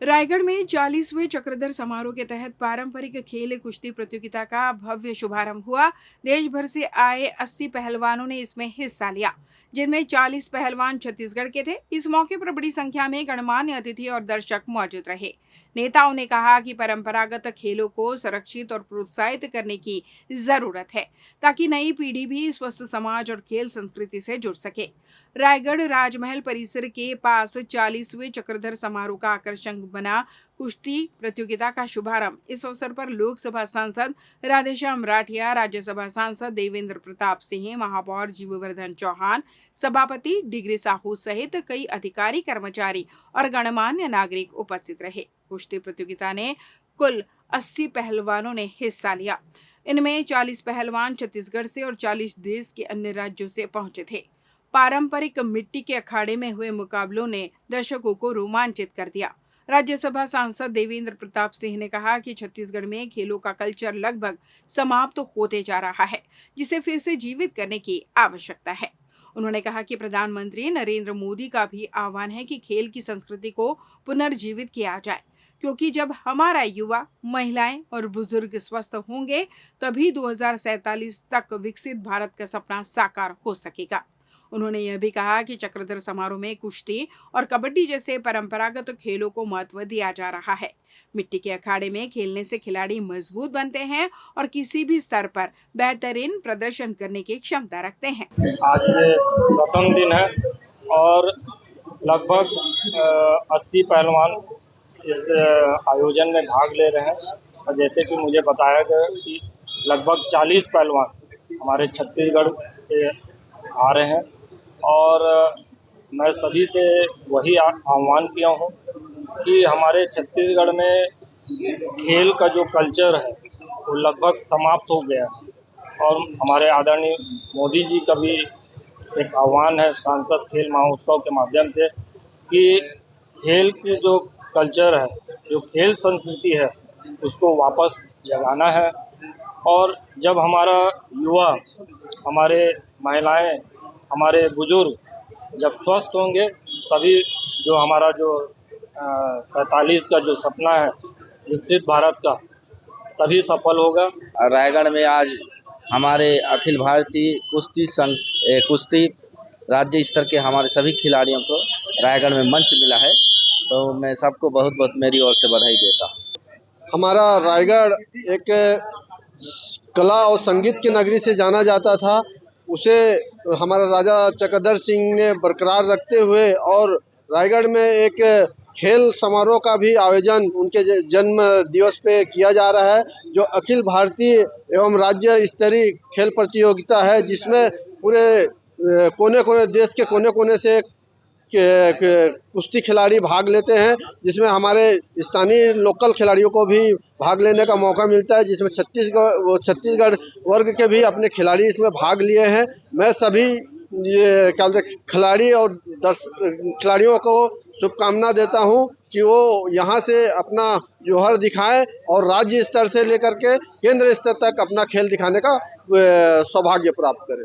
रायगढ़ में 40वें चक्रधर समारोह के तहत पारंपरिक खेल कुश्ती प्रतियोगिता का भव्य शुभारंभ हुआ। देश भर से आए 80 पहलवानों ने इसमें हिस्सा लिया, जिनमें 40 पहलवान छत्तीसगढ़ के थे। इस मौके पर बड़ी संख्या में गणमान्य अतिथि और दर्शक मौजूद रहे। नेताओं ने कहा कि परंपरागत खेलों को संरक्षित और प्रोत्साहित करने की जरूरत है, ताकि नई पीढ़ी भी स्वस्थ समाज और खेल संस्कृति से जुड़ सके। रायगढ़ राजमहल परिसर के पास 40वें चक्रधर समारोह का आकर्षण बना कुश्ती प्रतियोगिता का शुभारंभ इस अवसर पर लोकसभा सांसद राधेश्याम राठिया, राज्यसभा सांसद देवेंद्र प्रताप सिंह, महापौर जीववर्धन चौहान, सभापति डिग्री साहू सहित कई अधिकारी, कर्मचारी और गणमान्य नागरिक उपस्थित रहे। कुश्ती प्रतियोगिता ने कुल 80 पहलवानों ने हिस्सा लिया। इनमें 40 पहलवान छत्तीसगढ़ से और 40 देश के अन्य राज्यों से पहुंचे थे। पारंपरिक मिट्टी के अखाड़े में हुए मुकाबलों ने दर्शकों को रोमांचित कर दिया। राज्यसभा सांसद देवेंद्र प्रताप सिंह ने कहा कि छत्तीसगढ़ में खेलों का कल्चर लगभग समाप्त होते जा रहा है, जिसे फिर से जीवित करने की आवश्यकता है। उन्होंने कहा कि प्रधानमंत्री नरेंद्र मोदी का भी आह्वान है कि खेल की संस्कृति को पुनर्जीवित किया जाए, क्योंकि जब हमारा युवा, महिलाएं और बुजुर्ग स्वस्थ होंगे, तभी 2047 तक विकसित भारत का सपना साकार हो सकेगा। उन्होंने यह भी कहा कि चक्रधर समारोह में कुश्ती और कबड्डी जैसे परंपरागत खेलों को महत्व दिया जा रहा है। मिट्टी के अखाड़े में खेलने से खिलाड़ी मजबूत बनते हैं और किसी भी स्तर पर बेहतरीन प्रदर्शन करने की क्षमता रखते हैं। आज प्रथम दिन है और लगभग 80 पहलवान इस आयोजन में भाग ले रहे हैं और जैसे कि मुझे बताया गया कि लगभग 40 पहलवान हमारे छत्तीसगढ़ से आ रहे हैं और मैं सभी से वही आह्वान किया हूँ कि हमारे छत्तीसगढ़ में खेल का जो कल्चर है वो लगभग समाप्त हो गया है और हमारे आदरणीय मोदी जी का भी एक आह्वान है सांसद खेल महोत्सव के माध्यम से कि खेल की जो कल्चर है, जो खेल संस्कृति है, उसको वापस जगाना है। और जब हमारा युवा, हमारे महिलाएं, हमारे बुजुर्ग जब स्वस्थ होंगे, तभी जो हमारा जो 47 का जो सपना है विकसित भारत का, तभी सफल होगा। रायगढ़ में आज हमारे अखिल भारतीय कुश्ती राज्य स्तर के हमारे सभी खिलाड़ियों को रायगढ़ में मंच मिला है, तो मैं सबको बहुत बहुत मेरी ओर से बधाई देता हूँ। हमारा रायगढ़ एक कला और संगीत की नगरी से जाना जाता था, उसे हमारा राजा चक्रधर सिंह ने बरकरार रखते हुए और रायगढ़ में एक खेल समारोह का भी आयोजन उनके जन्म दिवस पे किया जा रहा है, जो अखिल भारतीय एवं राज्य स्तरीय खेल प्रतियोगिता है, जिसमें पूरे कोने कोने देश के कोने कोने से कुश्ती खिलाड़ी भाग लेते हैं, जिसमें हमारे स्थानीय लोकल खिलाड़ियों को भी भाग लेने का मौका मिलता है, जिसमें छत्तीसगढ़ वर्ग के भी अपने खिलाड़ी इसमें भाग लिए हैं। मैं सभी ये क्या बोलते खिलाड़ी और खिलाड़ियों को शुभकामना देता हूं कि वो यहां से अपना जौहर दिखाएं और राज्य स्तर से लेकर के केंद्र स्तर तक अपना खेल दिखाने का सौभाग्य प्राप्त करें।